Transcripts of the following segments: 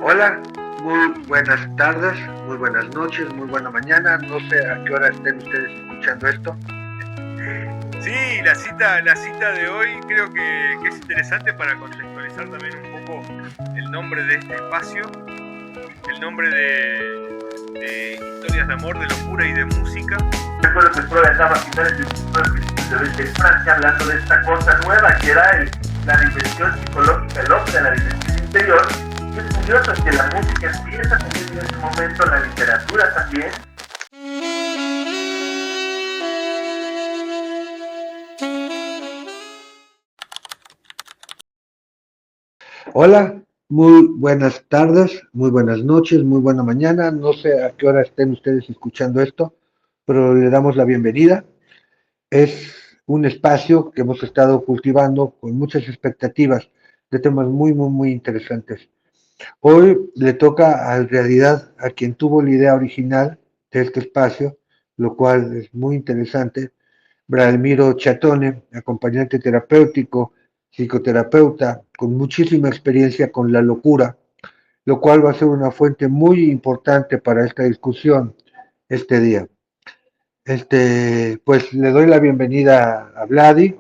Hola, muy buenas tardes, muy buenas noches, muy buena mañana. No sé a qué hora estén ustedes escuchando esto. Sí, la cita de hoy creo que es interesante para contextualizar también un poco el nombre de este espacio, el nombre de historias de amor, de locura y de música. Recuerdo que Freud andaba a finales del siglo XX en Francia hablando de esta cosa nueva que era la dimensión psicológica, el hombre, la dimensión interior. Y es curioso que la música empieza también en ese momento, la literatura también. Hola, muy buenas tardes, muy buenas noches, muy buena mañana. No sé a qué hora estén ustedes escuchando esto, pero le damos la bienvenida. Es un espacio que hemos estado cultivando con muchas expectativas de temas muy interesantes. Hoy le toca en realidad a quien tuvo la idea original de este espacio, lo cual es muy interesante, Braulio Chatone, acompañante terapéutico, psicoterapeuta, con muchísima experiencia con la locura, lo cual va a ser una fuente muy importante para esta discusión este día. Pues le doy la bienvenida a Vladi,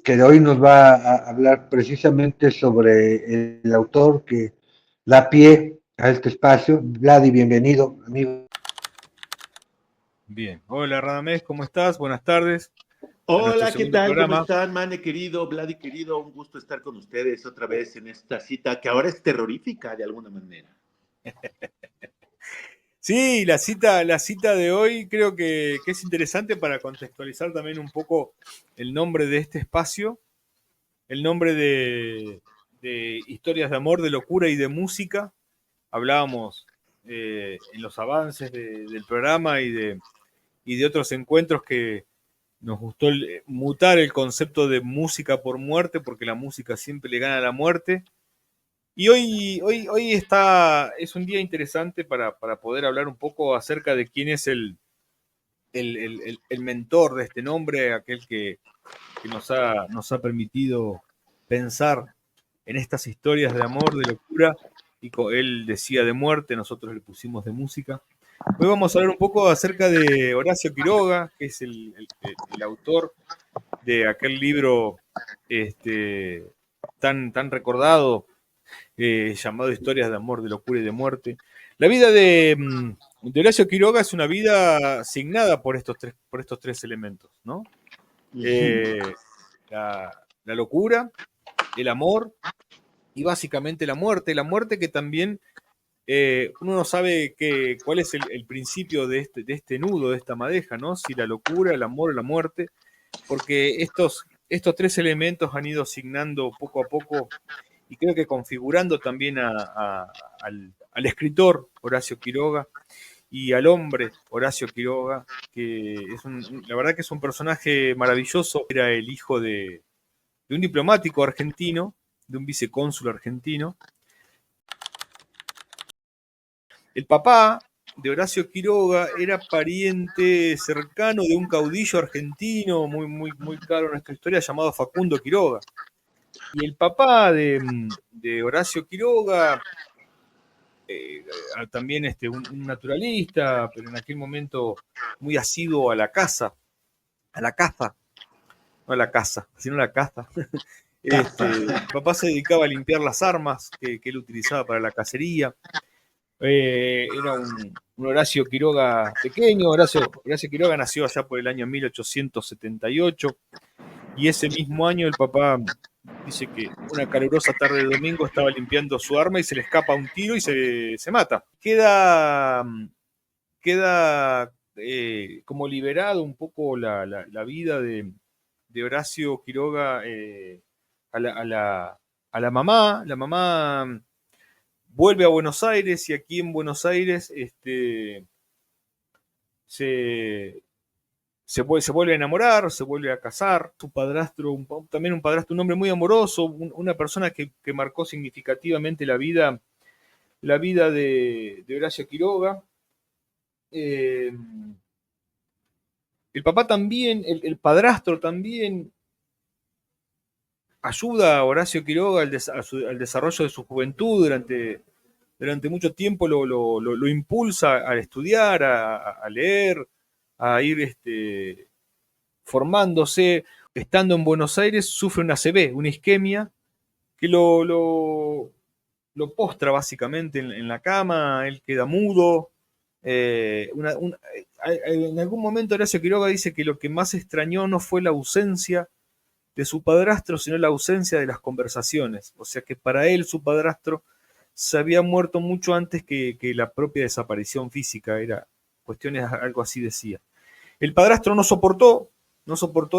que hoy nos va a hablar precisamente sobre el autor que da pie a este espacio. Vladi, bienvenido, amigo. Bien, hola Radamés, ¿cómo estás? Buenas tardes a nuestro Hola, ¿qué segundo tal? ¿Cómo programa. están, Mane querido, Vladi querido? Un gusto estar con ustedes otra vez en esta cita que ahora es terrorífica de alguna manera. Sí, la cita de hoy creo que es interesante para contextualizar también un poco el nombre de este espacio, el nombre de historias de amor, de locura y de música. Hablábamos en los avances del programa y de otros encuentros que nos gustó mutar el concepto de música por muerte, porque la música siempre le gana a la muerte. Y hoy es un día interesante para poder hablar un poco acerca de quién es el mentor de este nombre, aquel que nos ha permitido pensar en estas historias de amor, de locura, y él decía de muerte, nosotros le pusimos de música. Hoy vamos a hablar un poco acerca de Horacio Quiroga, que es el autor de aquel libro tan recordado, llamado Historias de amor, de locura y de muerte. La vida de Horacio Quiroga es una vida signada por estos tres elementos, ¿no? Eh, la locura, el amor y básicamente la muerte que también uno no sabe cuál es el principio de este nudo, de esta madeja, ¿no? Si la locura, el amor o la muerte, porque estos tres elementos han ido asignando poco a poco y creo que configurando también al escritor Horacio Quiroga y al hombre Horacio Quiroga, que la verdad que es un personaje maravilloso. Era el hijo de un diplomático argentino, de un vicecónsul argentino. El papá de Horacio Quiroga era pariente cercano de un caudillo argentino muy caro en nuestra historia llamado Facundo Quiroga. Y el papá de Horacio Quiroga, también un naturalista, pero en aquel momento muy asiduo a la caza, no a la caza, sino a la caza. Mi papá se dedicaba a limpiar las armas que él utilizaba para la cacería. Era un Horacio Quiroga pequeño. Horacio Quiroga nació allá por el año 1878 y ese mismo año el papá dice que una calurosa tarde de domingo estaba limpiando su arma y se le escapa un tiro y se mata. Queda como liberado un poco la vida de Horacio Quiroga a la mamá. La mamá vuelve a Buenos Aires y aquí en Buenos Aires se, se vuelve a enamorar, se vuelve a casar. Su padrastro, también un padrastro, un hombre muy amoroso, una persona que marcó significativamente la vida de Horacio Quiroga. Eh, el papá también, el padrastro también, ayuda a Horacio Quiroga al desarrollo de su juventud durante mucho tiempo, lo impulsa a estudiar, a leer, a ir formándose. Estando en Buenos Aires, sufre una ACV, una isquemia, que lo postra básicamente en la cama, él queda mudo. En algún momento Horacio Quiroga dice que lo que más extrañó no fue la ausencia de su padrastro, sino la ausencia de las conversaciones. O sea que para él su padrastro se había muerto mucho antes que la propia desaparición física, era cuestiones, algo así decía. El padrastro no soportó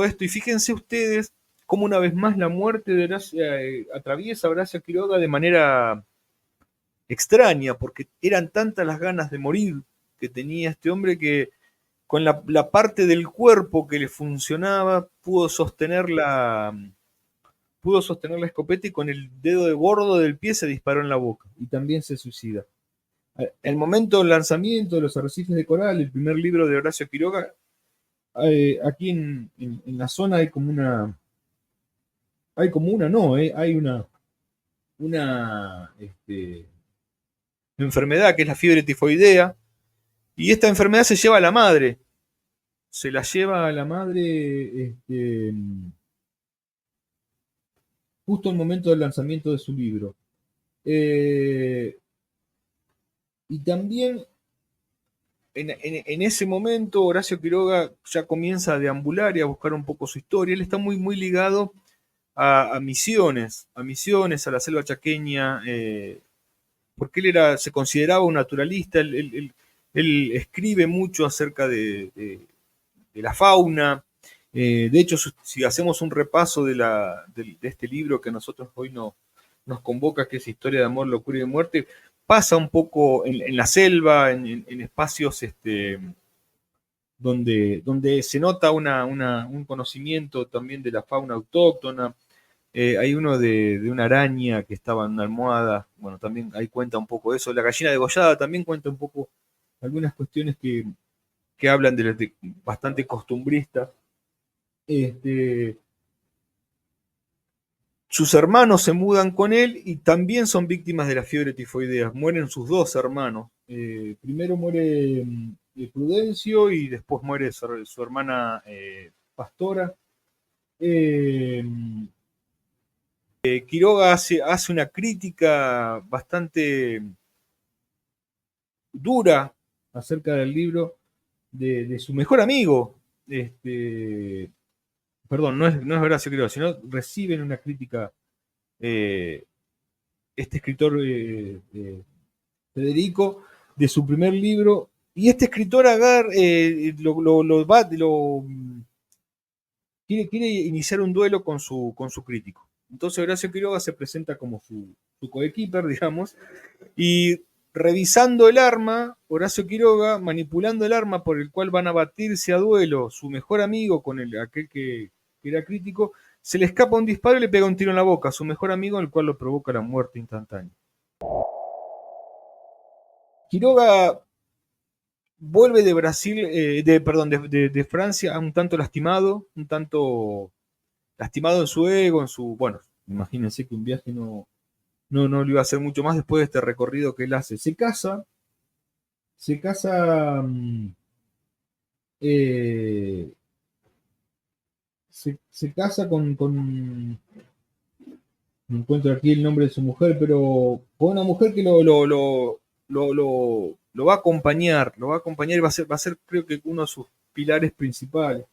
esto, y fíjense ustedes cómo una vez más la muerte de Horacio, atraviesa a Horacio Quiroga de manera extraña, porque eran tantas las ganas de morir que tenía este hombre que con la parte del cuerpo que le funcionaba pudo sostener la escopeta, y con el dedo de gordo del pie se disparó en la boca y también se suicida. El momento del lanzamiento de Los Arrecifes de Coral, el primer libro de Horacio Quiroga, aquí en la zona hay como una enfermedad que es la fiebre tifoidea, y esta enfermedad se lleva a la madre. Se la lleva a la madre justo en el momento del lanzamiento de su libro. Y también en ese momento Horacio Quiroga ya comienza a deambular y a buscar un poco su historia. Él está muy, muy ligado a Misiones, a la selva chaqueña, porque él se consideraba un naturalista. Él escribe mucho acerca de la fauna. De hecho, si hacemos un repaso de este libro que a nosotros hoy nos convoca, que es Historia de Amor, Locura y de Muerte, pasa un poco en la selva, en espacios donde se nota un conocimiento también de la fauna autóctona. Hay uno de una araña que estaba en una almohada, bueno, también ahí cuenta un poco de eso. La gallina degollada también cuenta un poco algunas cuestiones que hablan de bastante costumbristas. Sus hermanos se mudan con él y también son víctimas de la fiebre tifoidea. Mueren sus dos hermanos. Primero muere Prudencio y después muere su hermana Pastora. Quiroga hace una crítica bastante dura acerca del libro de su mejor amigo. Perdón, no es Horacio Quiroga, sino reciben una crítica este escritor Federico de su primer libro, y este escritor quiere iniciar un duelo con su crítico. Entonces Horacio Quiroga se presenta como su coequiper, digamos, y revisando el arma, Horacio Quiroga, manipulando el arma por el cual van a batirse a duelo su mejor amigo con aquel que era crítico, se le escapa un disparo y le pega un tiro en la boca a su mejor amigo, el cual lo provoca la muerte instantánea. Quiroga vuelve de Brasil, de Francia, un tanto lastimado en su ego, bueno, imagínense que un viaje no lo iba a hacer mucho más después de este recorrido que él hace. Se casa con no encuentro aquí el nombre de su mujer, pero con una mujer que lo va a acompañar, y va a ser creo que uno de sus pilares principales.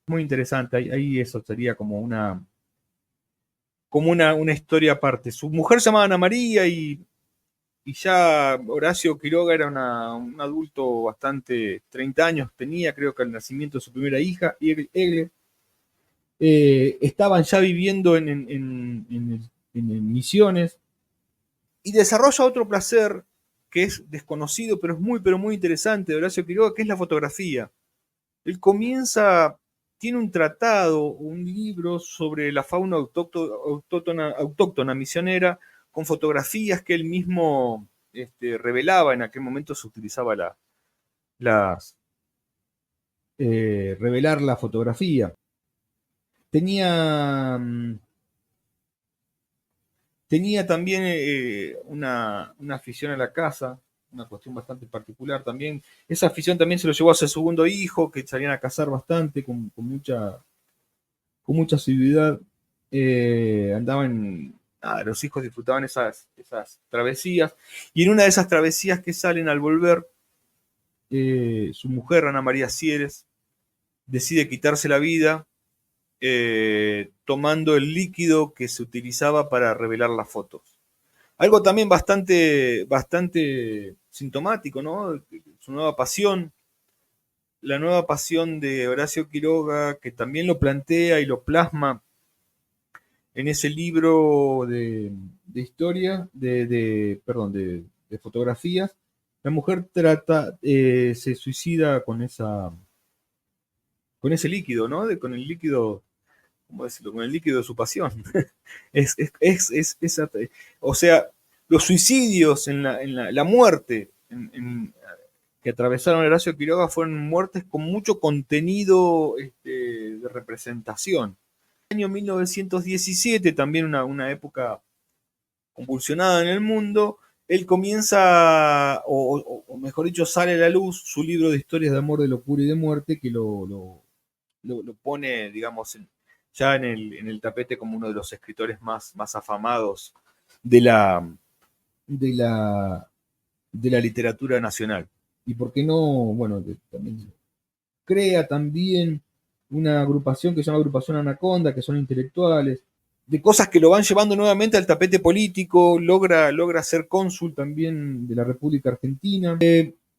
Muy interesante, ahí eso sería como una historia aparte. Su mujer se llamaba Ana María, y ya Horacio Quiroga era un adulto bastante, 30 años tenía, creo que al nacimiento de su primera hija, Egle. Estaban ya viviendo en Misiones, y desarrolla otro placer que es desconocido, pero es muy interesante de Horacio Quiroga, que es la fotografía. Él tiene un tratado, un libro sobre la fauna autóctona misionera, con fotografías que él mismo revelaba. En aquel momento se utilizaba revelar la fotografía. Tenía Tenía también una afición a la caza, una cuestión bastante particular también. Esa afición también se lo llevó a su segundo hijo, que salían a cazar bastante, con mucha asiduidad. Los hijos disfrutaban esas travesías. Y en una de esas travesías que salen al volver, su mujer, Ana María Sieres, decide quitarse la vida tomando el líquido que se utilizaba para revelar las fotos. Algo también bastante sintomático, ¿no? Su nueva pasión, la nueva pasión de Horacio Quiroga, que también lo plantea y lo plasma en ese libro de historia, de fotografías. La mujer se suicida con ese líquido, ¿no? Con el líquido, ¿cómo decirlo? Con el líquido de su pasión. O sea, los suicidios, la muerte que atravesaron Horacio Quiroga fueron muertes con mucho contenido de representación. En el año 1917, también una época convulsionada en el mundo, él comienza, o mejor dicho, sale a la luz su libro de historias de amor, de locura y de muerte, que lo pone, digamos, ya en el tapete como uno de los escritores más afamados de la literatura nacional. Y por qué no, bueno, también crea también una agrupación que se llama Agrupación Anaconda, que son intelectuales, de cosas que lo van llevando nuevamente al tapete político, logra ser cónsul también de la República Argentina.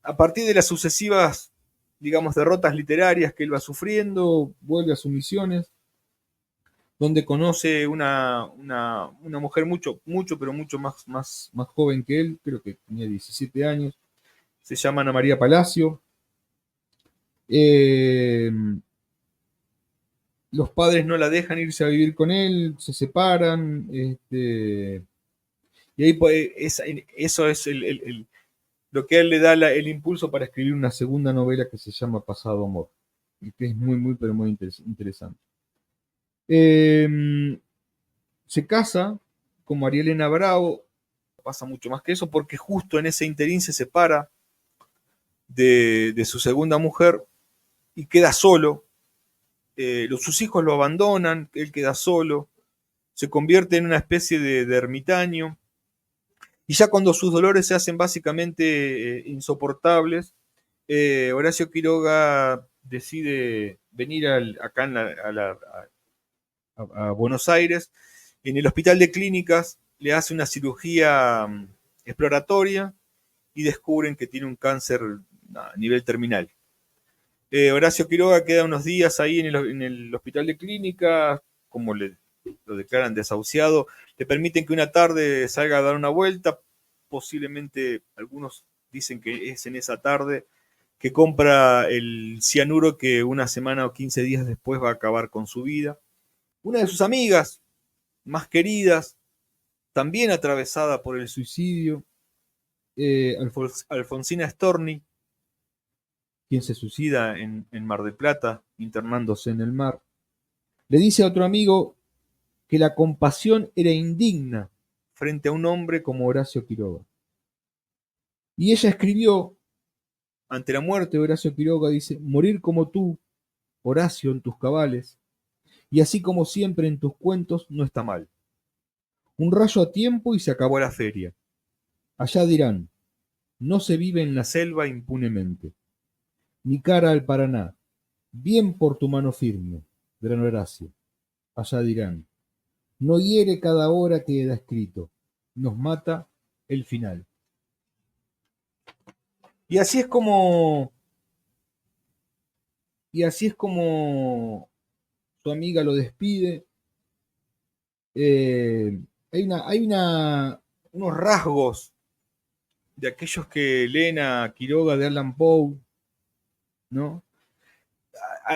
A partir de las sucesivas, digamos, derrotas literarias que él va sufriendo, vuelve a sus misiones, donde conoce una mujer mucho, pero mucho más joven que él, creo que tenía 17 años, se llama Ana María Palacio. Los padres no la dejan irse a vivir con él, se separan, y ahí eso es lo que a él le da el impulso para escribir una segunda novela que se llama Pasado Amor, y que es muy, pero muy interesante. Se casa con María Elena Bravo, no pasa mucho más que eso, porque justo en ese interín se separa de su segunda mujer y queda solo. Sus hijos lo abandonan, él queda solo, se convierte en una especie de ermitaño, y ya cuando sus dolores se hacen básicamente insoportables, Horacio Quiroga decide venir acá a Buenos Aires. En el Hospital de Clínicas le hace una cirugía exploratoria y descubren que tiene un cáncer a nivel terminal. Horacio Quiroga queda unos días ahí en el Hospital de Clínicas, como lo declaran desahuciado, le permiten que una tarde salga a dar una vuelta, posiblemente algunos dicen que es en esa tarde que compra el cianuro que una semana o 15 días después va a acabar con su vida. Una de sus amigas más queridas, también atravesada por el suicidio, Alfonsina Storni, quien se suicida en Mar del Plata, internándose en el mar, le dice a otro amigo que la compasión era indigna frente a un hombre como Horacio Quiroga. Y ella escribió, ante la muerte de Horacio Quiroga, dice: morir como tú, Horacio, en tus cabales, y así como siempre en tus cuentos, no está mal. Un rayo a tiempo y se acabó la feria. Allá dirán, no se vive en la selva impunemente. Ni cara al Paraná, bien por tu mano firme, gran Horacio. Allá dirán, no hiere cada hora que queda escrito, nos mata el final. Y así es como su amiga lo despide. Hay unos rasgos de aquellos que leen a Quiroga de Allan Poe, ¿no?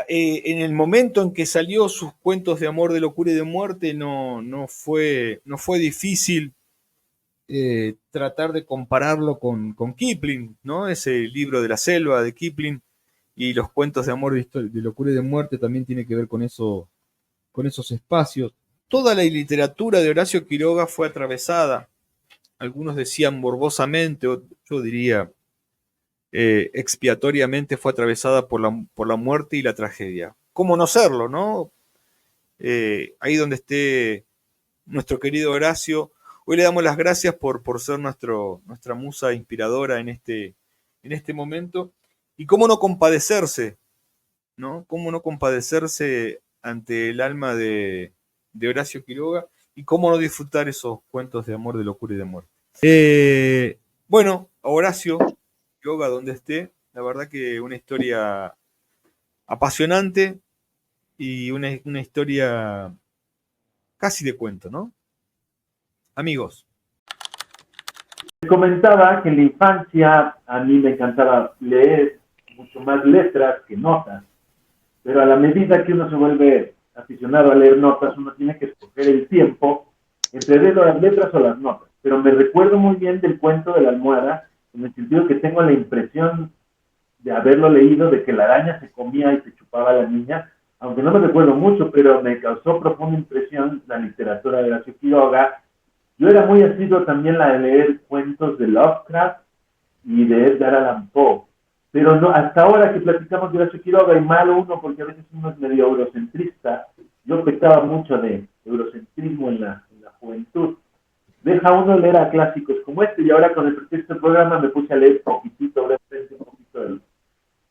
En el momento en que salió sus cuentos de amor, de locura y de muerte, no fue difícil tratar de compararlo con Kipling, ¿no? Ese libro de la selva de Kipling, y los cuentos de amor, de locura y de muerte también tiene que ver con eso, con esos espacios. toda la literatura de Horacio Quiroga fue atravesada, algunos decían morbosamente, yo diría expiatoriamente, fue atravesada por la muerte y la tragedia. ¿Cómo no serlo, no? Ahí donde esté nuestro querido Horacio, hoy le damos las gracias por ser nuestra musa inspiradora en este momento. Y cómo no compadecerse, ¿no? Cómo no compadecerse ante el alma de Horacio Quiroga y cómo no disfrutar esos cuentos de amor, de locura y de muerte. Bueno, a Horacio Quiroga, donde esté, la verdad que una historia apasionante y una historia casi de cuento, ¿no? Amigos. Comentaba que en la infancia a mí me encantaba leer mucho más letras que notas, pero a la medida que uno se vuelve aficionado a leer notas, uno tiene que escoger el tiempo entre leer las letras o las notas. Pero me recuerdo muy bien del cuento de la almohada, en el sentido que tengo la impresión de haberlo leído, de que la araña se comía y se chupaba a la niña, aunque no me recuerdo mucho, pero me causó profunda impresión la literatura de Horacio Quiroga. Yo era muy asiduo también la de leer cuentos de Lovecraft y de Edgar Allan Poe, pero no, hasta ahora que platicamos de Horacio Quiroga, y malo uno porque a veces uno es medio eurocentrista, yo pecaba mucho de eurocentrismo en la juventud, deja uno leer a clásicos como este, y ahora con el pretexto del programa me puse a leer poquitito, brevemente, un poquito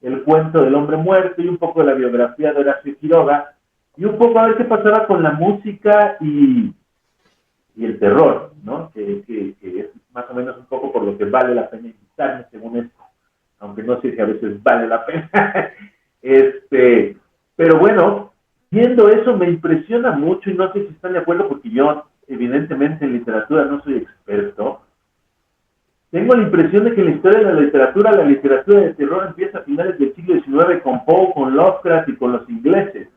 el cuento del hombre muerto y un poco de la biografía de Horacio Quiroga, y un poco a ver qué pasaba con la música y el terror, ¿no? Que es más o menos un poco por lo que vale la pena invitarme, según esto, aunque no sé si a veces vale la pena. Pero bueno, viendo eso me impresiona mucho, y no sé si están de acuerdo, porque yo evidentemente en literatura no soy experto. Tengo la impresión de que la historia de la literatura de terror empieza a finales del siglo XIX con Poe, con Lovecraft y con los ingleses.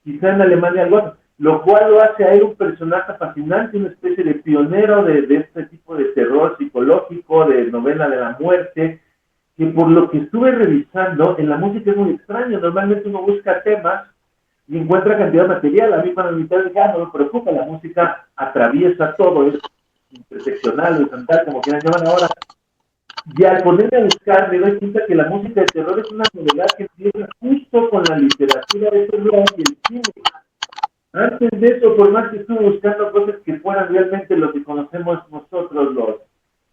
Quizá en Alemania algo así, lo cual lo hace a él un personaje fascinante, una especie de pionero de este tipo de terror psicológico, de novela de la muerte, que por lo que estuve revisando, en la música es muy extraño. Normalmente uno busca temas y encuentra cantidad de material. A mí para mi mitad no me preocupa, la música atraviesa todo, es interseccional, horizontal, como quieran llamar ahora. Y al ponerme a buscar me doy cuenta que la música de terror es una novedad que empieza justo con la literatura de terror y el cine. Antes de eso, por más que estuve buscando cosas que fueran realmente lo que conocemos nosotros,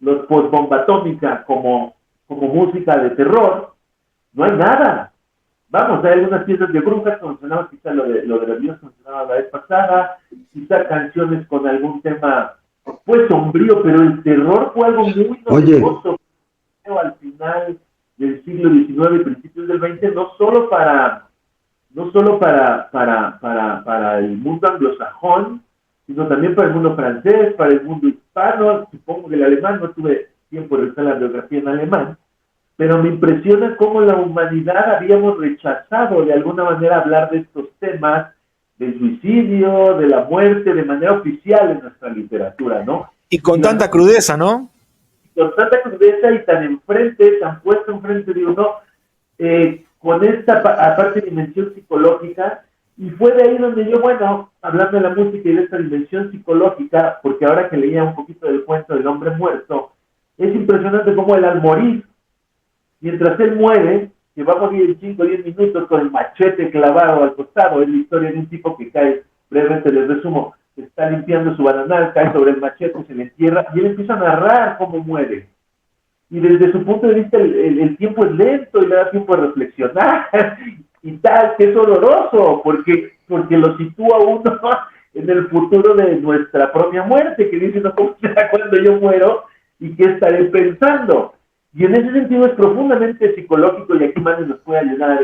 los post-bomba atómica, como música de terror, no hay nada. Vamos, hay algunas piezas de brujas, como mencionaba, quizá lo de los dioses, como mencionaba la vez pasada, quizá canciones con algún tema, pues sombrío, pero el terror fue algo muy novedoso al final del siglo XIX y principios del XX, no solo para el mundo anglosajón, sino también para el mundo francés, para el mundo hispano, supongo que el alemán, no tuve tiempo de revisar la biografía en alemán, pero me impresiona cómo la humanidad habíamos rechazado de alguna manera hablar de estos temas, del suicidio, de la muerte, de manera oficial en nuestra literatura, ¿no? Y con tanta crudeza, ¿no? Con tanta crudeza y tan enfrente, tan puesto enfrente de uno, con esta aparte dimensión psicológica, y fue de ahí donde yo, bueno, hablando de la música y de esta dimensión psicológica, porque ahora que leía un poquito del cuento del hombre muerto, es impresionante cómo él al morir, mientras él muere, que va a morir en 5 o 10 minutos con el machete clavado al costado, es la historia de un tipo que cae, brevemente les resumo, está limpiando su bananal, cae sobre el machete, se le entierra, y él empieza a narrar cómo muere. Y desde su punto de vista el tiempo es lento y le da tiempo a reflexionar y tal, que es horroroso, porque lo sitúa uno en el futuro de nuestra propia muerte, que dice, no, ¿cómo será cuando yo muero y qué estaré pensando? Y en ese sentido es profundamente psicológico, y aquí Manuel nos puede ayudar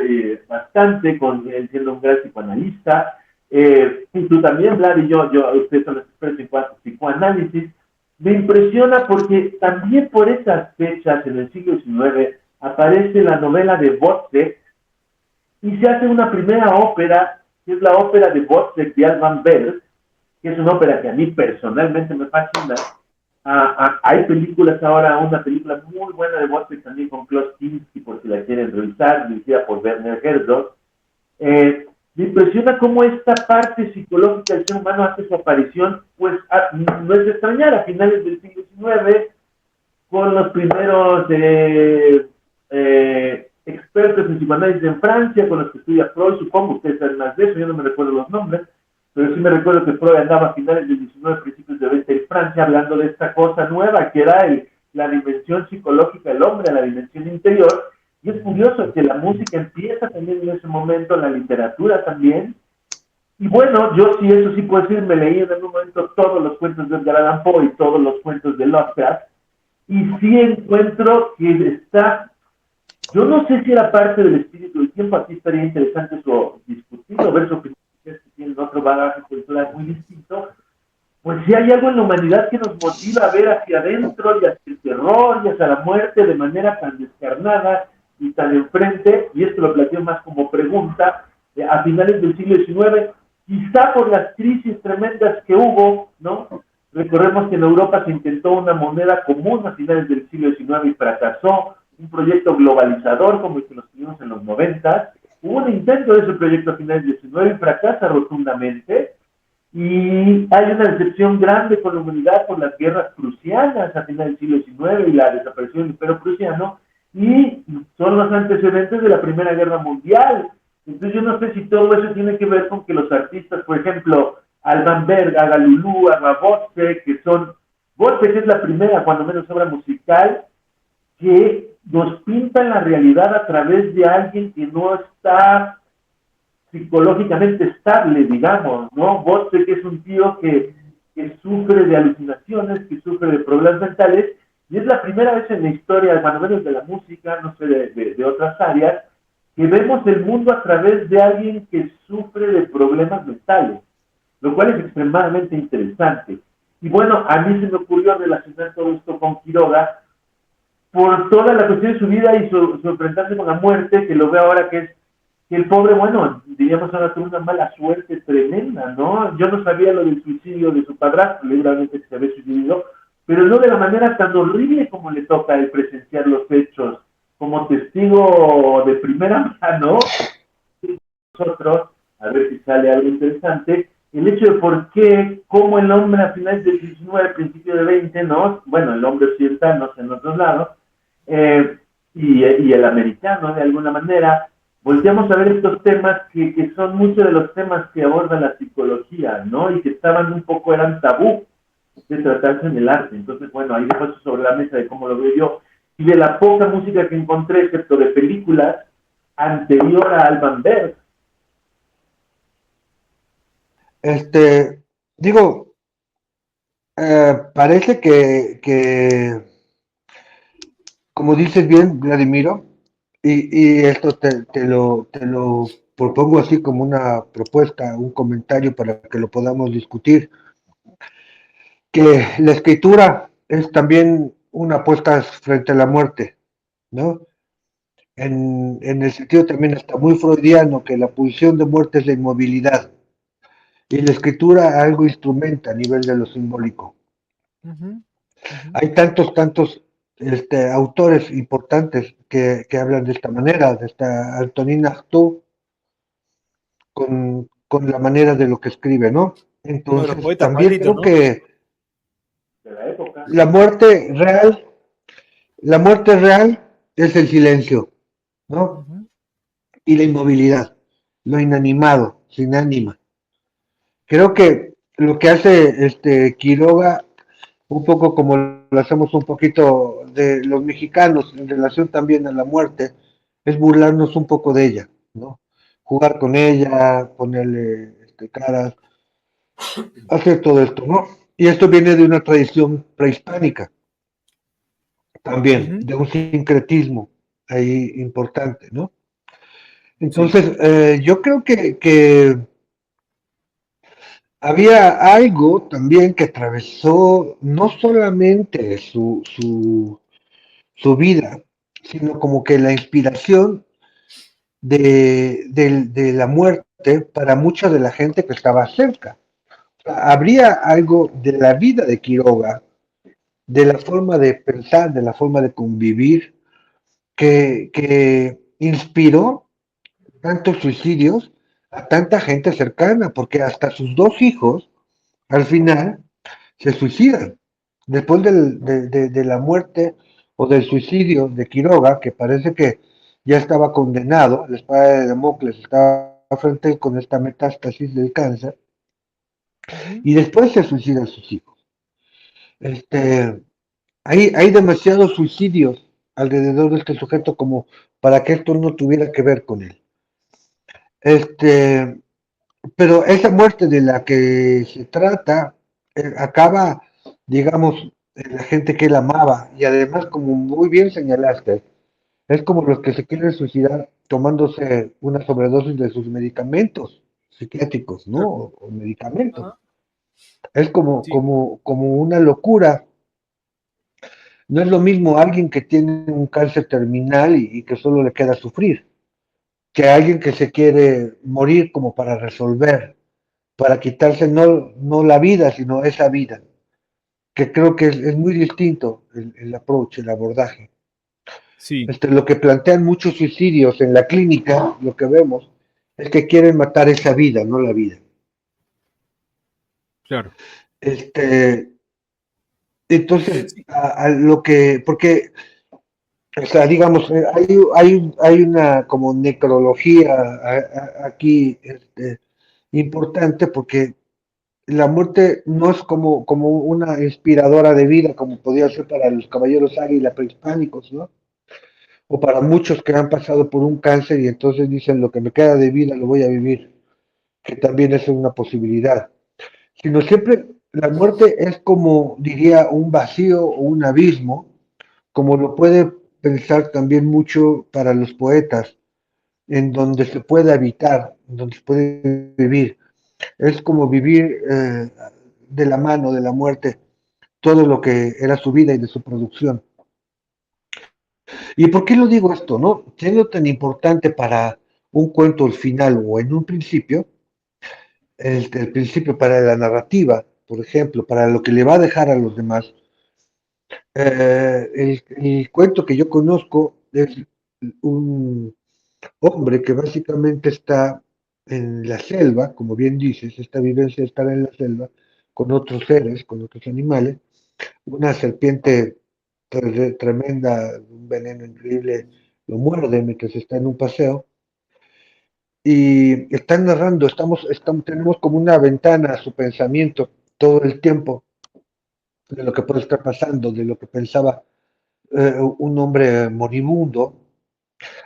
bastante, con él siendo un gran psicoanalista, y tú también, Vlad, y yo ustedes son los expertos en psicoanálisis. Me impresiona porque también por esas fechas, en el siglo XIX, aparece la novela de Wozzeck y se hace una primera ópera, que es la ópera de Wozzeck de Alban Berg, que es una ópera que a mí personalmente me fascina. Hay películas ahora, una película muy buena de Wozzeck también con Klaus Kinski, por si la quieren revisar, dirigida por Werner Herzog. me impresiona cómo esta parte psicológica del ser humano hace su aparición, pues no es de extrañar, a finales del siglo XIX, con los primeros expertos en psicoanálisis en Francia, con los que estudia Freud, supongo ustedes saben más de eso, yo no me recuerdo los nombres, pero sí me recuerdo que Freud andaba a finales del 19, principios de 20 en Francia, hablando de esta cosa nueva, que era la dimensión psicológica del hombre, la dimensión interior, y es curioso que la música empieza también en ese momento, la literatura también, y bueno, yo sí, eso sí puedo decir, me leí en algún momento todos los cuentos de Edgar Allan Poe y todos los cuentos de Lovecraft, y sí encuentro que está, yo no sé si era parte del espíritu del tiempo, aquí estaría interesante eso discutirlo, ver su opinión, que tienen otro bagaje cultural muy distinto, pues si hay algo en la humanidad que nos motiva a ver hacia adentro y hacia el terror y hacia la muerte de manera tan descarnada y tan enfrente, y esto lo planteo más como pregunta, a finales del siglo XIX, quizá por las crisis tremendas que hubo, ¿no? Recordemos que en Europa se intentó una moneda común a finales del siglo XIX y fracasó, un proyecto globalizador como el que nos tuvimos en los 90, hubo un intento de ese proyecto a finales del XIX y fracasa rotundamente, y hay una decepción grande con la humanidad por las guerras prusianas a finales del siglo XIX y la desaparición del imperio prusiano, y son los antecedentes de la Primera Guerra Mundial. Entonces yo no sé si todo eso tiene que ver con que los artistas, por ejemplo, Alban Berg, haga Lulú, haga Bosque, que son, Bosque que es la primera, cuando menos obra musical, que nos pintan la realidad a través de alguien que no está psicológicamente estable, digamos, ¿no? Bosque que es un tío que sufre de alucinaciones, que sufre de problemas mentales, y es la primera vez en la historia, cuando menos de la música, no sé, de otras áreas, que vemos el mundo a través de alguien que sufre de problemas mentales, lo cual es extremadamente interesante. Y bueno, a mí se me ocurrió relacionar todo esto con Quiroga por toda la cuestión de su vida y su enfrentarse con la muerte, que lo veo ahora que es que el pobre, bueno, diríamos ahora tuvo una mala suerte tremenda, ¿no? Yo no sabía lo del suicidio de su padrastro, seguramente que se había suicidado, pero no de la manera tan horrible como le toca a él presenciar los hechos, como testigo de primera mano, nosotros, a ver si sale algo interesante, el hecho de por qué, cómo el hombre a finales del 19, principio del 20, ¿no? Bueno, el hombre occidental, no sé, en otros lados, y el americano, de alguna manera, volteamos a ver estos temas que son muchos de los temas que aborda la psicología, ¿no? Y que estaban un poco, eran tabú de tratarse en el arte. Entonces, bueno, ahí dejo eso sobre la mesa de cómo lo veo yo. Y de la poca música que encontré, excepto de películas, anterior a Alban Berg. Digo, parece como dices bien, Vladimiro, y esto te lo propongo así como una propuesta, un comentario para que lo podamos discutir, que la escritura es también una apuesta frente a la muerte, ¿no? En el sentido también está muy freudiano que la pulsión de muerte es la inmovilidad y la escritura algo instrumenta a nivel de lo simbólico. Ujú, ujú. Hay tantos autores importantes que hablan de esta manera, de esta Antonin Artaud, con la manera de lo que escribe, ¿no? Uno de los Entonces, poetas también malditos, creo ¿no? que De la época. la muerte real, la muerte real es el silencio, ¿no? Ujú. Y la inmovilidad, lo inanimado, sin ánima. Creo que lo que hace Quiroga, un poco como lo hacemos un poquito de los mexicanos en relación también a la muerte, es burlarnos un poco de ella, ¿no? Jugar con ella, ponerle caras, hacer todo esto, ¿no? Y esto viene de una tradición prehispánica, también, Ujú. de un sincretismo ahí importante, ¿no? Sí. Entonces, yo creo que había algo también que atravesó no solamente su vida, sino como que la inspiración de la muerte para mucha de la gente que estaba cerca. O sea, habría algo de la vida de Quiroga, de la forma de pensar, de la forma de convivir, que inspiró tantos suicidios a tanta gente cercana, porque hasta sus dos hijos al final se suicidan. Después de la muerte o del suicidio de Quiroga, que parece que ya estaba condenado, la espada de Damocles estaba frente a él con esta metástasis del cáncer, Ujú. y después se suicidan sus hijos. Este, hay demasiados suicidios alrededor de este sujeto como para que esto no tuviera que ver con él. Este, pero esa muerte de la que se trata acaba, digamos, en la gente que él amaba y además, como muy bien señalaste, es como los que se quieren suicidar tomándose una sobredosis de sus medicamentos psiquiátricos, ¿no? Claro. O medicamentos. Ajá. Es Sí, como una locura. No es lo mismo alguien que tiene un cáncer terminal y que solo le queda sufrir, que alguien que se quiere morir como para resolver, para quitarse no la vida, sino esa vida, que creo que es muy distinto el approach, el abordaje. sí, Lo que plantean muchos suicidios en la clínica, lo que vemos, es que quieren matar esa vida, no la vida. claro. Este, entonces, Sí, a lo que, porque, o sea, digamos, hay una como necrología aquí importante porque la muerte no es como una inspiradora de vida, como podía ser para los caballeros águila prehispánicos, ¿no? O para muchos que han pasado por un cáncer y entonces dicen lo que me queda de vida lo voy a vivir, que también es una posibilidad. Sino siempre la muerte es como, diría, un vacío o un abismo, como lo puede pensar también mucho para los poetas, en donde se puede habitar, en donde se puede vivir. Es como vivir de la mano de la muerte todo lo que era su vida y de su producción. ¿Y por qué lo digo esto, no? Siendo tan importante para un cuento el final o en un principio, el principio para la narrativa, por ejemplo, para lo que le va a dejar a los demás, el cuento que yo conozco es un hombre que básicamente está en la selva, como bien dices, esta vivencia de estar en la selva, con otros seres, con otros animales, una serpiente tremenda, un veneno increíble, lo muerde mientras está en un paseo, y están narrando, tenemos como una ventana a su pensamiento todo el tiempo de lo que puede estar pasando, de lo que pensaba un hombre moribundo,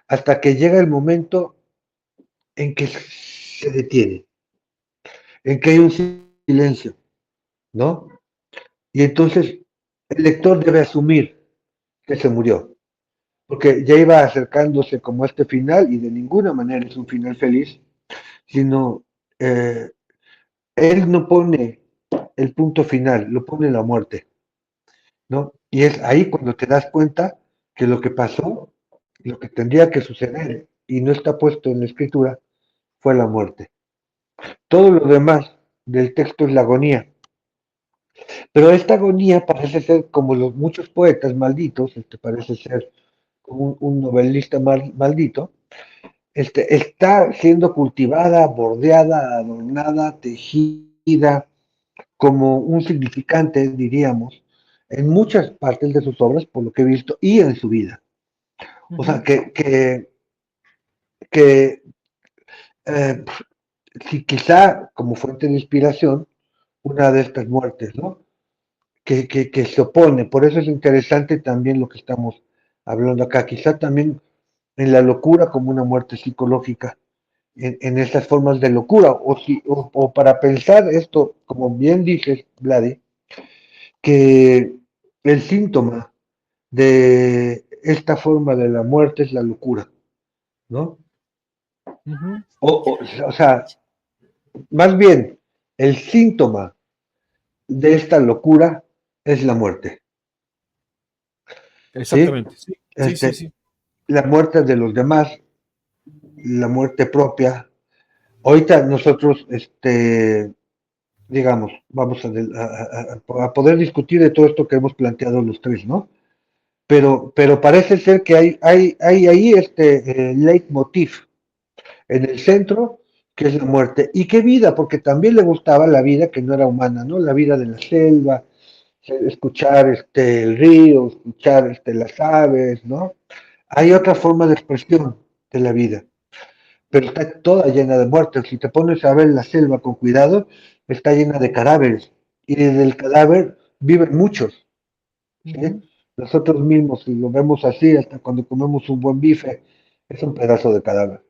hasta que llega el momento en que se detiene, en que hay un silencio, ¿no? Y entonces el lector debe asumir que se murió, porque ya iba acercándose como a este final y de ninguna manera es un final feliz, sino eh, él no pone el punto final, lo pone la muerte, ¿no? Y es ahí cuando te das cuenta que lo que pasó, lo que tendría que suceder y no está puesto en la escritura, fue la muerte. Todo lo demás del texto es la agonía, pero esta agonía parece ser como los muchos poetas malditos, parece ser como un novelista maldito, está siendo cultivada, bordeada, adornada, tejida, como un significante, diríamos, en muchas partes de sus obras, por lo que he visto, y en su vida. O sea, ujú, que eh, si quizá como fuente de inspiración, una de estas muertes, ¿no? Que se opone. Por eso es interesante también lo que estamos hablando acá. Quizá también en la locura como una muerte psicológica, en estas formas de locura, o para pensar esto, como bien dices, Vladi, que el síntoma de esta forma de la muerte es la locura, ¿no? ujú. O sea, más bien, el síntoma de esta locura es la muerte, ¿sí? Exactamente, sí, sí, sí, Este, sí. la muerte de los demás, la muerte propia. Ahorita nosotros, digamos, vamos a poder discutir de todo esto que hemos planteado los tres, ¿no? Pero parece ser que hay ahí leitmotiv en el centro que es la muerte, y qué vida, porque también le gustaba la vida que no era humana, ¿no? La vida de la selva, escuchar el río, escuchar las aves, ¿no? Hay otra forma de expresión de la vida, pero está toda llena de muertes. Si te pones a ver la selva con cuidado, está llena de cadáveres, y desde el cadáver viven muchos, ¿sí? Nosotros mismos, si lo vemos así, hasta cuando comemos un buen bife, es un pedazo de cadáver.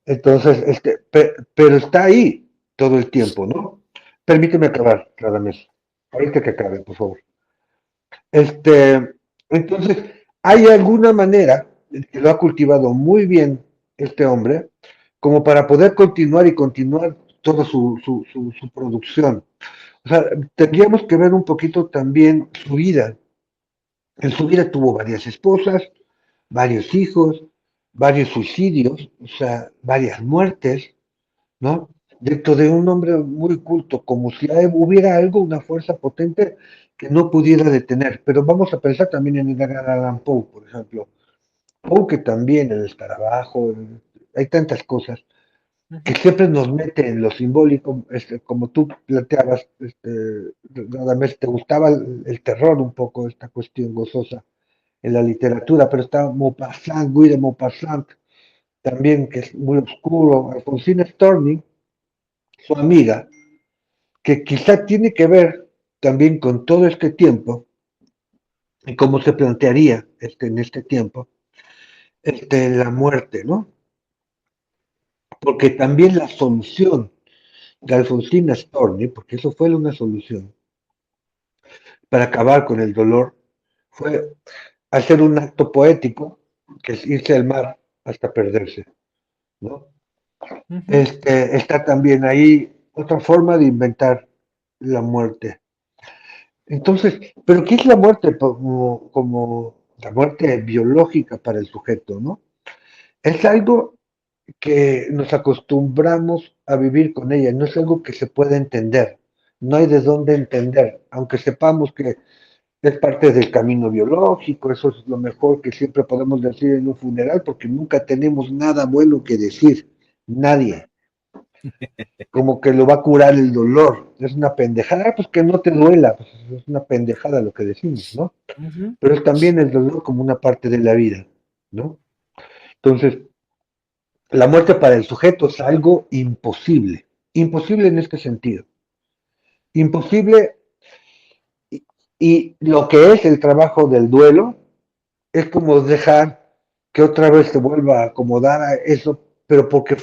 Entonces, pero está ahí todo el tiempo, ¿no? Permíteme acabar, Radamés. Ahorita que acabe, por favor. Entonces, hay alguna manera que lo ha cultivado muy bien este hombre, como para poder continuar y continuar toda su producción. O sea, tendríamos que ver un poquito también su vida. En su vida tuvo varias esposas, varios hijos, varios suicidios, o sea, varias muertes, ¿no? Dentro de un hombre muy culto, como si hubiera algo, una fuerza potente que no pudiera detener. Pero vamos a pensar también en Edgar Allan Poe, por ejemplo. Poe que también, el escarabajo, hay tantas cosas que siempre nos mete en lo simbólico, como tú planteabas, nada más te gustaba el terror un poco, esta cuestión gozosa en la literatura, pero está Maupassant, Guy de Maupassant, también que es muy oscuro, Alfonsina Storni, su amiga, que quizá tiene que ver también con todo este tiempo y cómo se plantearía en este tiempo la muerte, ¿no? Porque también la solución de Alfonsina Storni, porque eso fue una solución para acabar con el dolor, fue hacer un acto poético, que es irse al mar hasta perderse, ¿no? Está también ahí otra forma de inventar la muerte. Entonces, ¿pero qué es la muerte como la muerte biológica para el sujeto, ¿no? Es algo que nos acostumbramos a vivir con ella, no es algo que se pueda entender, no hay de dónde entender, aunque sepamos que es parte del camino biológico, eso es lo mejor que siempre podemos decir en un funeral, porque nunca tenemos nada bueno que decir, nadie, como que lo va a curar el dolor, es una pendejada, pues que no te duela, pues es una pendejada lo que decimos, ¿no? Pero es también el dolor como una parte de la vida, ¿no? Entonces, la muerte para el sujeto es algo imposible, imposible en este sentido, imposible y lo que es el trabajo del duelo es como dejar que otra vez se vuelva a acomodar a eso, pero porque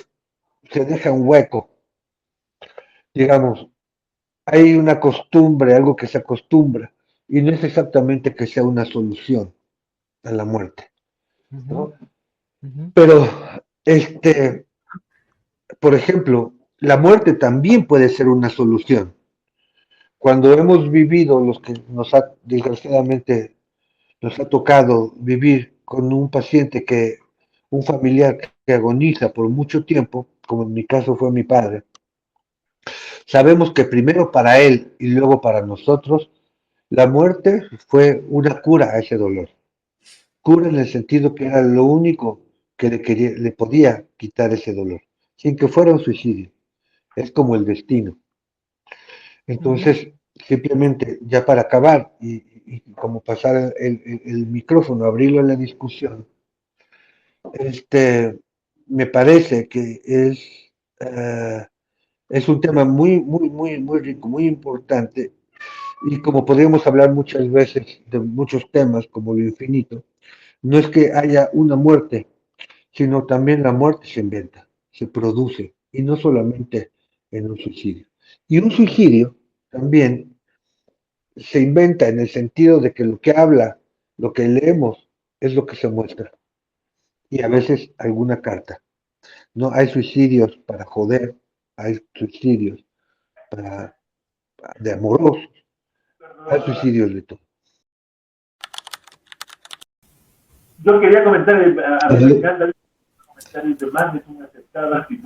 se deja un hueco, digamos, hay una costumbre, algo que se acostumbra, y no es exactamente que sea una solución a la muerte, ¿no? Pero, por ejemplo, la muerte también puede ser una solución. Cuando hemos vivido, los que desgraciadamente, nos ha tocado vivir con un paciente un familiar que agoniza por mucho tiempo, como en mi caso fue mi padre, sabemos que primero para él y luego para nosotros, la muerte fue una cura a ese dolor. Cura en el sentido que era lo único que le podía quitar ese dolor, sin que fuera un suicidio. Es como el destino. Entonces, simplemente, ya para acabar y como pasar el micrófono, abrirlo a la discusión, me parece que eh, es un tema muy, muy, muy, muy rico, muy importante, y como podríamos hablar muchas veces de muchos temas como lo infinito, no es que haya una muerte, sino también la muerte se inventa, se produce, y no solamente en un suicidio. Y un suicidio también se inventa en el sentido de que lo que habla, lo que leemos, es lo que se muestra. Y a veces alguna carta. No hay suicidios para joder, hay suicidios para, de amorosos, hay suicidios de todo. Yo quería comentar, aprovechando el comentario de más es un aceptado así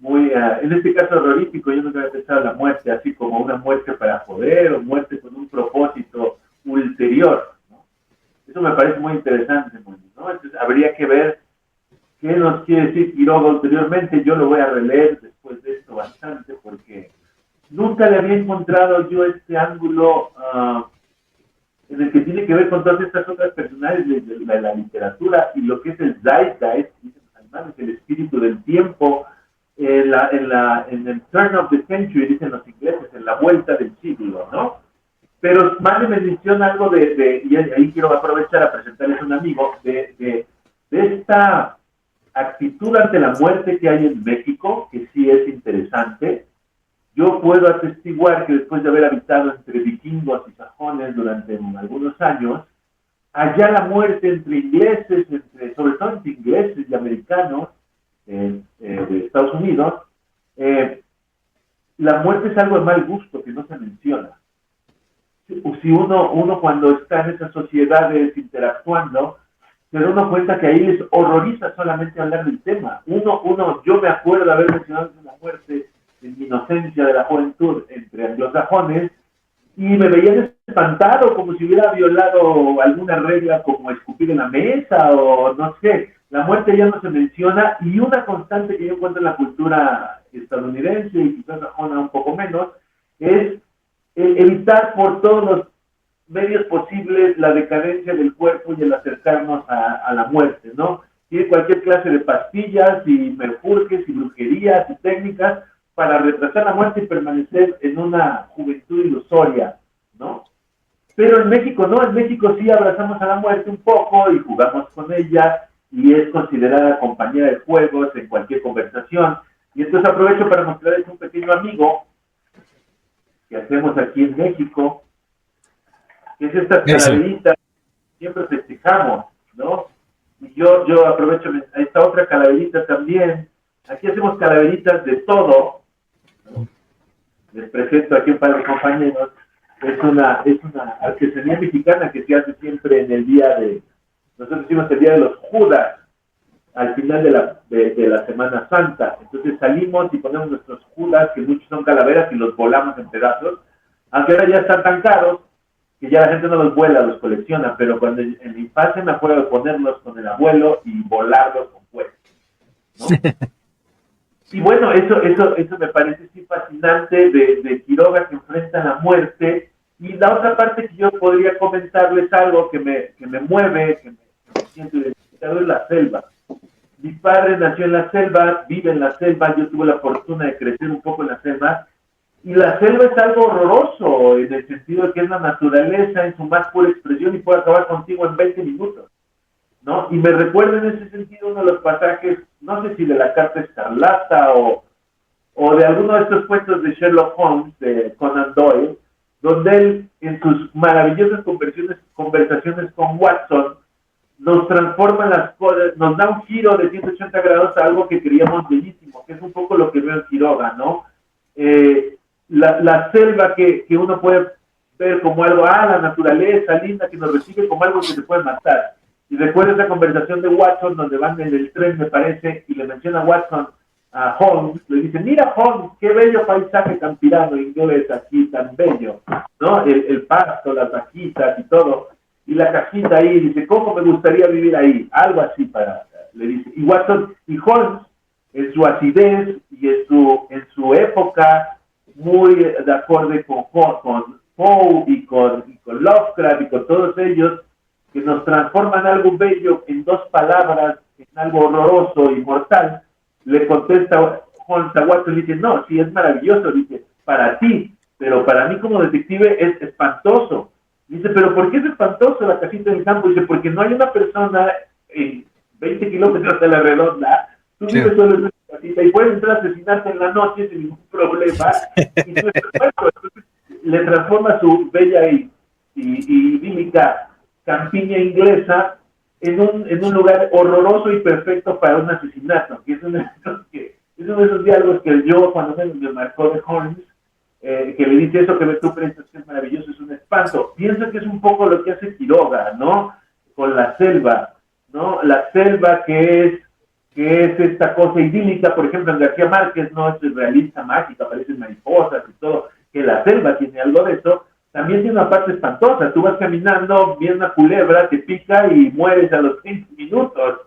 en este caso horrorífico, yo nunca había pensado en la muerte así como una muerte para joder o muerte con un propósito ulterior, ¿no? Eso me parece muy interesante, ¿no? Entonces habría que ver qué nos quiere decir Quiroga anteriormente. Yo lo voy a releer después de esto bastante, porque nunca le había encontrado yo este ángulo en el que tiene que ver con todas estas otras personajes de la literatura y lo que es el Zeitgeist, dicen los alemanes, el espíritu del tiempo, en el turn of the century, dicen los ingleses, en la vuelta del siglo, ¿no? Pero Mane me menciona algo y ahí quiero aprovechar a presentarles a un amigo, de esta actitud ante la muerte que hay en México, que sí es interesante. Yo puedo atestiguar que después de haber habitado entre vikingos y sajones durante algunos años, allá la muerte entre ingleses, sobre todo entre ingleses y americanos de Estados Unidos, la muerte es algo de mal gusto que no se menciona. Si uno cuando está en esas sociedades interactuando, se da uno cuenta que ahí les horroriza solamente hablar del tema. Yo me acuerdo de haber mencionado la muerte en mi inocencia de la juventud entre anglosajones, y me veían espantado como si hubiera violado alguna regla, como escupir en la mesa o no sé. La muerte ya no se menciona, y una constante que yo encuentro en la cultura estadounidense y quizás sajona un poco menos es evitar por todos los medios posibles la decadencia del cuerpo y el acercarnos a la muerte, ¿no? Tiene cualquier clase de pastillas y menjurjes y brujerías y técnicas para retrasar la muerte y permanecer en una juventud ilusoria, ¿no? Pero en México no, en México sí abrazamos a la muerte un poco y jugamos con ella, y es considerada compañera de juegos en cualquier conversación. Y entonces aprovecho para mostrarles un pequeño amigo que hacemos aquí en México, que es esta calaverita que siempre festejamos, ¿no? Y yo aprovecho esta otra calaverita también. Aquí hacemos calaveritas de todo, ¿no? Les presento aquí un par de compañeros. Es una artesanía mexicana que se hace siempre en el día nosotros decimos el día de los Judas, al final de la Semana Santa. Entonces salimos y ponemos nuestros Judas, que muchos son calaveras, y los volamos en pedazos, aunque ahora ya están tan caros que ya la gente no los vuela, los colecciona, pero cuando en mi infancia me acuerdo de ponerlos con el abuelo y volarlos con fuerza, ¿no? Y bueno, eso me parece sí fascinante de Quiroga, que enfrenta la muerte. Y la otra parte que yo podría comentarles algo que me mueve, que me siento identificado, es la selva. Mi padre nació en la selva, vive en la selva, yo tuve la fortuna de crecer un poco en la selva, y la selva es algo horroroso, en el sentido de que es la naturaleza en su más pura expresión y puede acabar contigo en 20 minutos, ¿no? Y me recuerda en ese sentido uno de los pasajes, no sé si de la Carta Escarlata o de alguno de estos cuentos de Sherlock Holmes, de Conan Doyle, donde él, en sus maravillosas conversaciones con Watson, nos transforma las cosas, nos da un giro de 180 grados a algo que creíamos bellísimo, que es un poco lo que veo en Quiroga, ¿no? La selva que uno puede ver como algo, la naturaleza linda que nos recibe, como algo que se puede matar. Y recuerdo esa conversación de Watson donde van en el tren, me parece, y le menciona Watson a Holmes, le dice: mira Holmes, qué bello paisaje campirano inglés aquí, tan bello, ¿no? El pasto, las vaquitas y todo, y la cajita ahí, dice: ¿cómo me gustaría vivir ahí? Algo así le dice. Y Watson, y Holmes, en su acidez y en su época, muy de acorde con Poe y con Lovecraft y con todos ellos, que nos transforman algo bello en dos palabras, en algo horroroso y mortal, le contesta Holmes a Watson y dice: no, sí, es maravilloso, dice, para ti, pero para mí como detective es espantoso. Dice: pero ¿por qué es espantoso la casita del campo? Dice: porque no hay una persona en 20 kilómetros de la redonda, tú vives solo en una casita y puedes entrar a asesinarte en la noche sin ningún problema, y tú le transforma su bella y idílica campiña inglesa en un lugar horroroso y perfecto para un asesinato, que es uno de esos diálogos que yo, cuando me marcó de Holmes, que le dice: eso que tú piensas que es maravilloso es un espanto. Pienso que es un poco lo que hace Quiroga, ¿no? Con la selva, ¿no? La selva que es esta cosa idílica. Por ejemplo, en García Márquez, ¿no? Es realista, mágica, aparecen mariposas y todo, que la selva tiene algo de eso. También tiene una parte espantosa. Tú vas caminando, viene una culebra, te pica y mueres a los 5 minutos,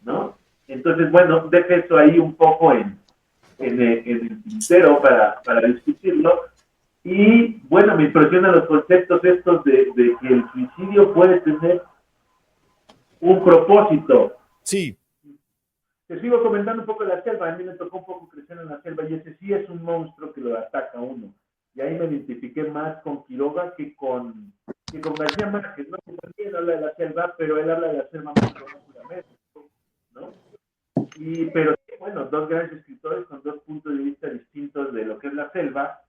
¿no? Entonces, bueno, dejo eso ahí un poco en el tintero para discutirlo. Y bueno, me impresionan los conceptos estos de que el suicidio puede tener un propósito. Sí, Te sigo comentando un poco de la selva. A mí me tocó un poco crecer en la selva y ese sí es un monstruo que lo ataca a uno. Y ahí me identifiqué más con Quiroga que con García Márquez, ¿no? Que también habla de la selva, pero él habla de la selva más profundamente, ¿no? Pero bueno, dos grandes escritores con dos puntos de vista distintos de lo que es la selva,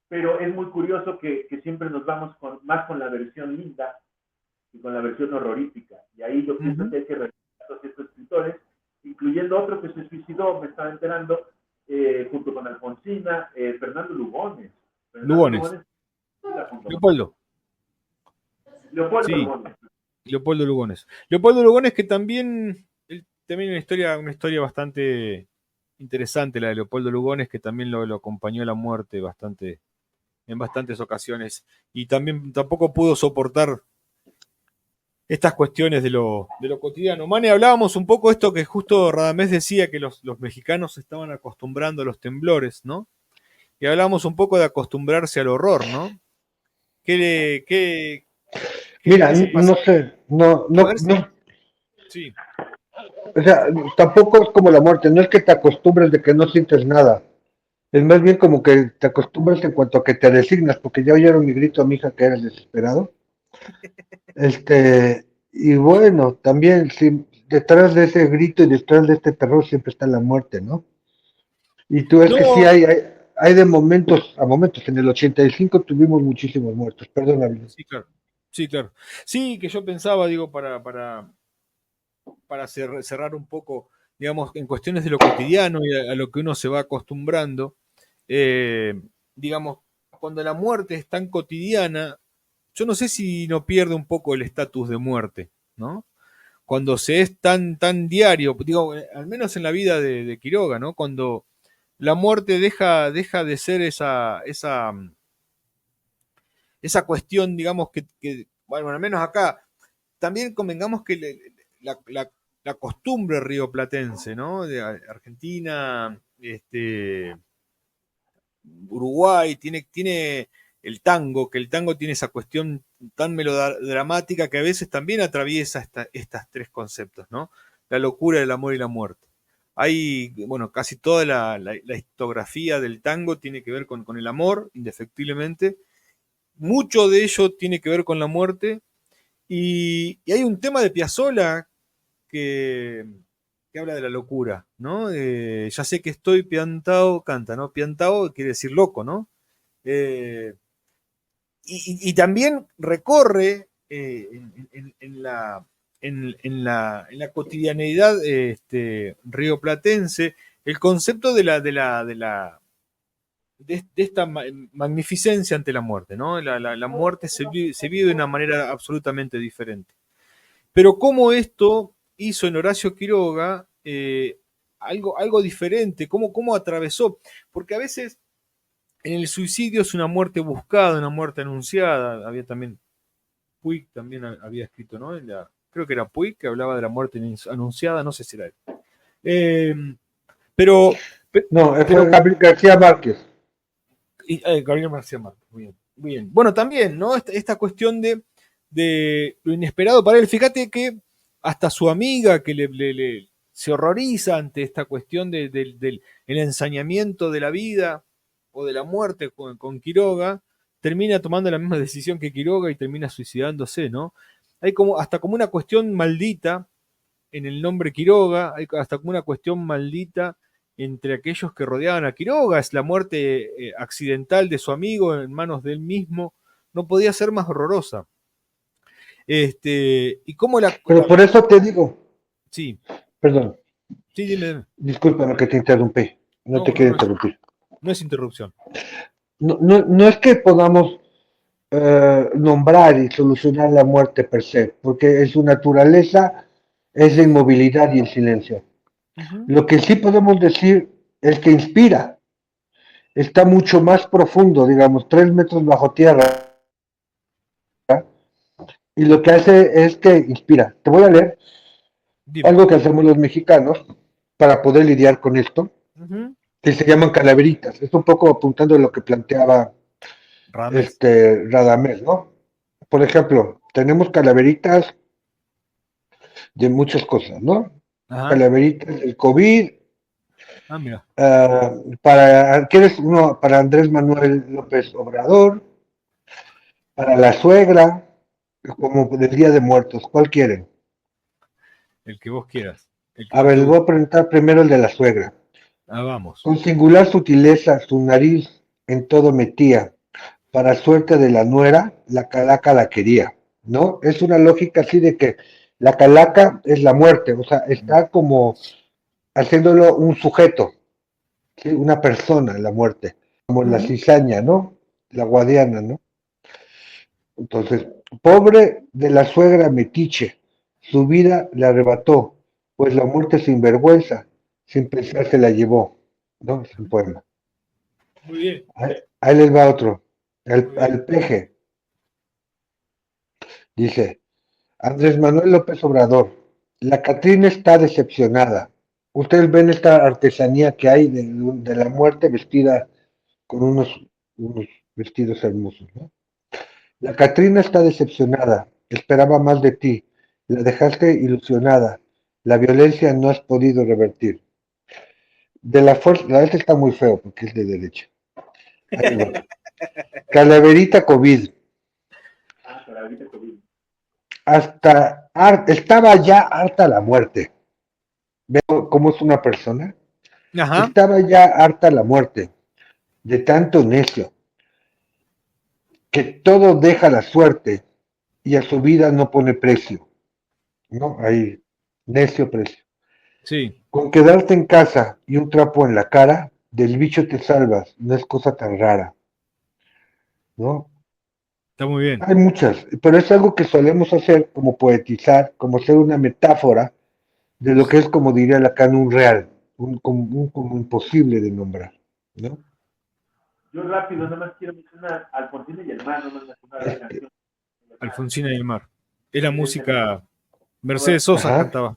pero es muy curioso que siempre nos vamos más con la versión linda que con la versión horrorífica. Y ahí yo pienso que hay que respetar a estos escritores, incluyendo otro que se suicidó, me estaba enterando, junto con Alfonsina, Fernando Lugones. Lugones. Leopoldo. Leopoldo Sí, Lugones. Leopoldo Lugones. Leopoldo Lugones que también una historia bastante interesante, la de Leopoldo Lugones, que también lo acompañó a la muerte en bastantes ocasiones. Y también tampoco pudo soportar estas cuestiones de lo cotidiano. Mane, hablábamos un poco esto que justo Radamés decía, que los mexicanos se estaban acostumbrando a los temblores, ¿no? Y hablábamos un poco de acostumbrarse al horror, ¿no? Mira, ¿Qué no pasa? sé, no, A no, ver si... no, Sí, o sea, tampoco es como la muerte, no es que te acostumbres de que no sientes nada, es más bien como que te acostumbras en cuanto a que te resignas, porque ya oyeron mi grito a mi hija que era desesperado, y bueno, también sí, detrás de ese grito y detrás de este terror siempre está la muerte, ¿no? Y tú es que sí no, hay de momentos a momentos, en el 85 tuvimos muchísimos muertos, perdóname. sí, claro. Sí, claro. Sí, que yo pensaba, digo, para cerrar un poco, digamos, en cuestiones de lo cotidiano y a lo que uno se va acostumbrando, eh, digamos, cuando la muerte es tan cotidiana, yo no sé si no pierde un poco el estatus de muerte, ¿no? Cuando se es tan diario, digo, al menos en la vida de Quiroga, ¿no? Cuando la muerte deja de ser esa cuestión, digamos, bueno, al menos acá, también convengamos que la costumbre rioplatense, ¿no? De Argentina, Uruguay, tiene el tango, que el tango tiene esa cuestión tan melodramática que a veces también atraviesa estas tres conceptos, ¿no? La locura, el amor y la muerte. Hay, bueno, casi toda la histografía del tango tiene que ver con el amor, indefectiblemente. Mucho de ello tiene que ver con la muerte. Y hay un tema de Piazzolla que habla de la locura, ¿no? Ya sé que estoy piantao, canta, ¿no? Piantao quiere decir loco, ¿no? Eh, y también recorre en la cotidianeidad rioplatense el concepto de esta magnificencia ante la muerte, ¿no? La muerte se vive de una manera absolutamente diferente. Pero cómo esto hizo en Horacio Quiroga algo diferente, cómo atravesó, porque a veces en el suicidio es una muerte buscada, una muerte anunciada, había también, Puig también había escrito, ¿no? Creo que era Puig que hablaba de la muerte anunciada, no sé si era él. Eh, pero, No, pero, fue Gabriel García Márquez. Gabriel García Márquez, muy bien, muy bien. Bueno, también, ¿no? Esta cuestión de lo inesperado para él. Fíjate que hasta su amiga que se horroriza ante esta cuestión del ensañamiento de la vida o de la muerte con Quiroga, termina tomando la misma decisión que Quiroga y termina suicidándose, ¿no? Hay hasta como una cuestión maldita en el nombre Quiroga, hay hasta como una cuestión maldita entre aquellos que rodeaban a Quiroga, es la muerte accidental de su amigo en manos de él mismo, no podía ser más horrorosa. Y cómo Pero por eso te digo, Sí, perdón, sí, dime. discúlpame que te interrumpí, no te No, no, quiero no es, interrumpir. no es interrupción. No, no, no es que podamos nombrar y solucionar la muerte per se, porque en su naturaleza es la inmovilidad y el silencio. Ujú. Lo que sí podemos decir es que inspira, está mucho más profundo, digamos, 3 metros bajo tierra, y lo que hace es que inspira. Te voy a leer Dime. algo que hacemos los mexicanos, para poder lidiar con esto, Ujú. que se llaman calaveritas. Es un poco apuntando a lo que planteaba Rames. Radamés, ¿no? Por ejemplo, tenemos calaveritas de muchas cosas, ¿no? Ajá. Calaveritas del COVID, Ah, mira. ¿quieres uno para Andrés Manuel López Obrador, para la suegra, como del Día de Muertos? ¿Cuál quieren? El que vos quieras. El que A más ver, te les voy guste. a presentar primero el de la suegra. Ah, vamos. Con singular sutileza su nariz en todo metía, para suerte de la nuera, la calaca la quería, ¿no? Es una lógica así de que la calaca es la muerte, o sea, está como haciéndolo un sujeto, ¿sí? Una persona, la muerte, como la Ujú. cizaña, ¿no? La guadiana, ¿no? Entonces, pobre de la suegra metiche, su vida le arrebató, pues la muerte sin vergüenza, sin pensar se la llevó, ¿no? Es un poema. Muy bien, Ahí les va otro. muy bien. Al peje, dice Andrés Manuel López Obrador. La Catrina está decepcionada. Ustedes ven esta artesanía que hay de la muerte vestida con unos vestidos hermosos, ¿no? La Catrina está decepcionada. Esperaba más de ti. La dejaste ilusionada. La violencia no has podido revertir. De la fuerza, la este está muy feo porque es de derecha. Ahí les va. Calaverita COVID. Ah, para ahorita COVID. Estaba ya harta la muerte. Veo cómo es una persona. Ajá. Estaba ya harta la muerte de tanto necio, que todo deja la suerte y a su vida no pone precio, ¿no? Ahí, necio precio. Sí, Con quedarte en casa y un trapo en la cara, del bicho te salvas, no es cosa tan rara, ¿no? está muy bien. Hay muchas, pero es algo que solemos hacer como poetizar, como ser una metáfora de lo que es, como diría Lacan, un real, como imposible de nombrar, ¿no? Yo rápido, nada más quiero mencionar Alfonsina y el mar, no me mencionar la Este, canción del mar. Alfonsina y el mar. Era Evidentemente, música. Mercedes toda Sosa ajá. cantaba.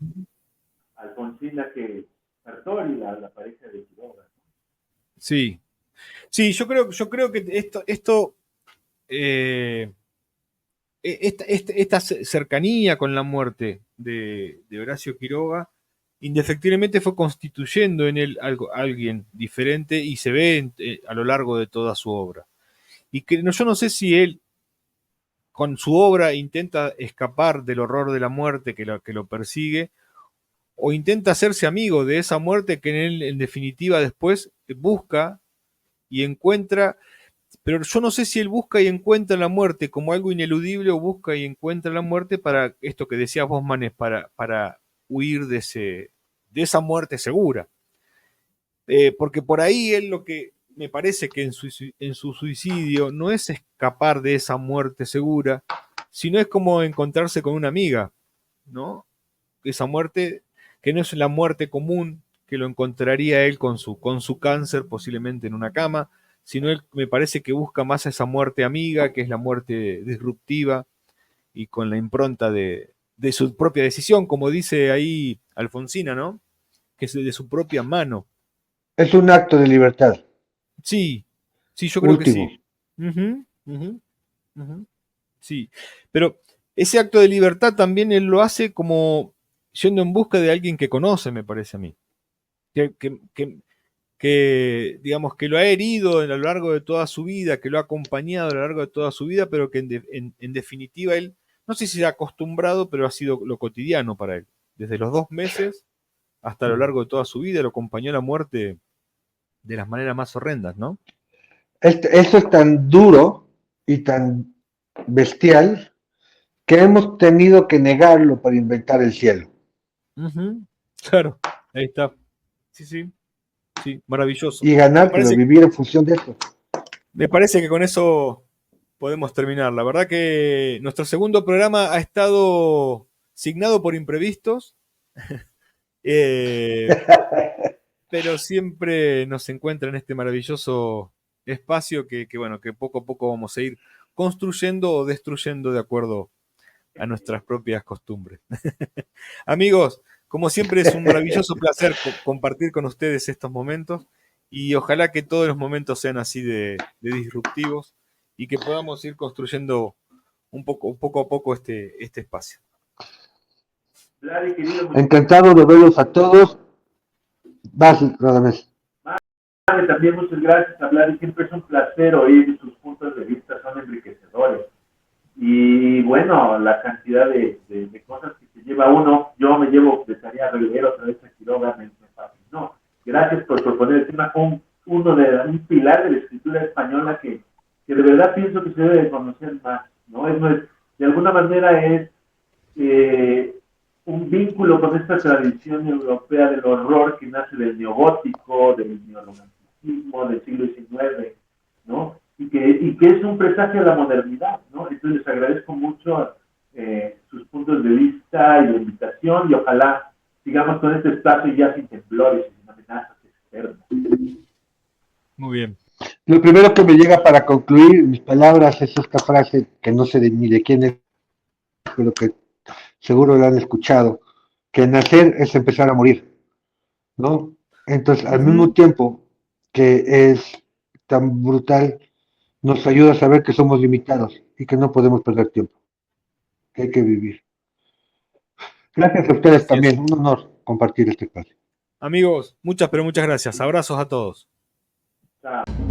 Alfonsina que Sartori, la pareja de Quiroga. Sí. Sí, yo creo que esto eh, esta cercanía con la muerte de Horacio Quiroga, indefectiblemente fue constituyendo en él alguien diferente y se ve a lo largo de toda su obra. Y que yo no sé si él con su obra intenta escapar del horror de la muerte que lo persigue o intenta hacerse amigo de esa muerte que en él en definitiva después busca y encuentra, pero yo no sé si él busca y encuentra la muerte como algo ineludible o busca y encuentra la muerte para esto que decías vos, Manes, para huir de esa muerte segura. Porque por ahí él lo que me parece que en su suicidio no es escapar de esa muerte segura, sino es como encontrarse con una amiga, ¿no? Esa muerte que no es la muerte común que lo encontraría él con su cáncer posiblemente en una cama, sino él me parece que busca más a esa muerte amiga, que es la muerte disruptiva y con la impronta de su propia decisión, como dice ahí Alfonsina, ¿no? Que es de su propia mano. Es un acto de libertad, Sí, sí, yo creo que último. sí. Ujú, ujú, ujú. Sí, pero ese acto de libertad también él lo hace como yendo en busca de alguien que conoce, me parece a mí. Que, digamos, que lo ha herido a lo largo de toda su vida, que lo ha acompañado a lo largo de toda su vida, pero que en definitiva él, no sé si se ha acostumbrado, pero ha sido lo cotidiano para él. Desde los 2 meses hasta lo largo de toda su vida lo acompañó a la muerte de las maneras más horrendas, ¿no? Esto es tan duro y tan bestial que hemos tenido que negarlo para inventar el cielo Ujú, claro, ahí está. Sí, sí, sí, maravilloso. y Me ganártelo, parece, vivir en función de esto. me parece que con eso podemos terminar. La verdad que nuestro segundo programa ha estado signado por imprevistos, eh, pero siempre nos encuentra en este maravilloso espacio bueno, que poco a poco vamos a ir construyendo o destruyendo de acuerdo a nuestras propias costumbres. Amigos, Como siempre es un maravilloso placer compartir con ustedes estos momentos y ojalá que todos los momentos sean así de disruptivos y que podamos ir construyendo poco a poco este espacio. Vladi, querido, Encantado de verlos a todos. Vas, Radamés. también muchas gracias, Vladi. Siempre es un placer oír sus puntos de vista, son enriquecedores. Y bueno, la cantidad de cosas que se lleva uno, yo me llevo de tarea releer otra vez a Quiroga, me fascinó. Gracias por proponer el tema, un pilar de la escritura española que de verdad pienso que se debe de conocer más, ¿no? De alguna manera es un vínculo con esta tradición europea del horror que nace del neogótico, del neoromanticismo, del siglo XIX, ¿no? Y que es un presagio de la modernidad, ¿no? Entonces les agradezco mucho sus puntos de vista y la invitación y ojalá sigamos con este espacio ya sin temblores y sin amenazas externas. Muy bien. Lo primero que me llega para concluir mis palabras es esta frase que no sé ni de quién es, pero que seguro la han escuchado, que nacer es empezar a morir, ¿no? Entonces, al mismo tiempo que es tan brutal, nos ayuda a saber que somos limitados y que no podemos perder tiempo, que hay que vivir. Gracias a ustedes también, un honor compartir este espacio. Amigos, muchas pero muchas gracias. Abrazos a todos. Chao.